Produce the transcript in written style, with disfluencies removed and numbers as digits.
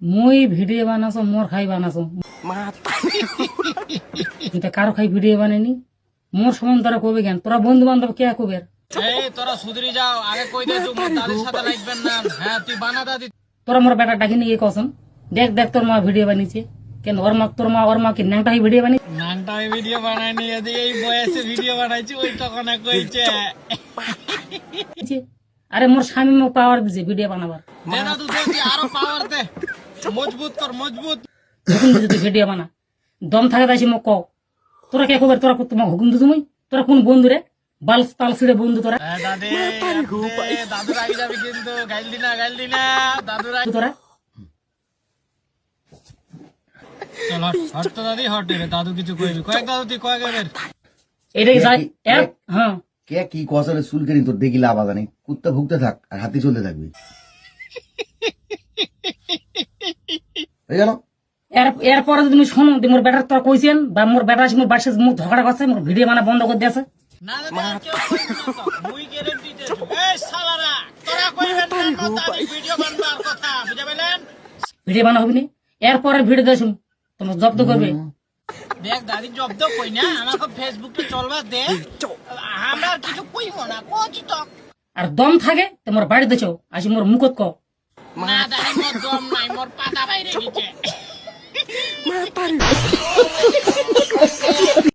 মুই ভিডিও বানাছো মোর খাই বানাছো এটা কারো খাই ভিডিও বানাইনি মোর সমান তোরা কবে জ্ঞান তোরা বন্ধু বান্ধব কে কবে এই তোরা সুধরি যাও আগে কই দে তুই মোর দাদির সাথে লাগবেন না হ্যাঁ তুই বানা দাদি তোরা মোর বেটা ডাকিনি এই কসম দেখ দেখ তোর মা ভিডিও বানিয়েছে কেন ওর মা কি ন্যাংটা হয়ে ভিডিও বানিয়েছে নাংটা ভিডিও বানাইনি এদিকে এই বয়সে ভিডিও বানাইছি ওই তখন কইছে আরে মোর স্বামী মোক পাওয়ার দিছে ভিডিও বানাবার দে দাদু দে তুই আরো পাওয়ার দে মজবুত কর মজবুত হুকুম দিছে তুই ভিডিও বানা দম থাকে তাইছি মোক কও তোরা কে খবর তোরা তোমাকে হুকুম দিছো মুই তোরা কোন বন্ধু রে বাল তাল ছিড়ে বন্ধু তোরা দাদি দাদু রাগি যাবে কিন্তু গাইল দিনা দাদু রাগি তোরা চল হট তো দাদি হট রে দাদু কিছু কইবি কয়েক দাদু তুই কয়েক এবার এটাই যাই হ্যাঁ কে কি কসরে চুলকানি তোর দেখি লাভ আদা নেই কুত্তা ভুগতে থাক আর হাতি চলতে থাকবি এই জানো এরপরে যদি তুমি শোনো যে মোর বেটার তোরা কইছেন বা মোর বেটা মোর বাসে মুখ ঝগড়া করছে মোর ভিডিও বানা বন্ধ করে দিয়েছে না দাদা কেউ কইবি না তো মুই গ্যারান্টি দেছি এই শালারা তোরা কইবেন না দাদি ভিডিও বানবার কথা বুঝা পেলেন ভিডিও বানা হবে না এরপরে ভিডিও দেখুন তোমার জব্দ করবে দেখ দাদি জব্দ কই না আমাকে ফেসবুকে চলবা দে আমরা কিছু কইবো না কোচি তো আর দম থাকে তোমার বাড়িতে চাও আসি মোর মুখত কও না দাদি মোর দম নাই মোর পাতা বাইরে গেছে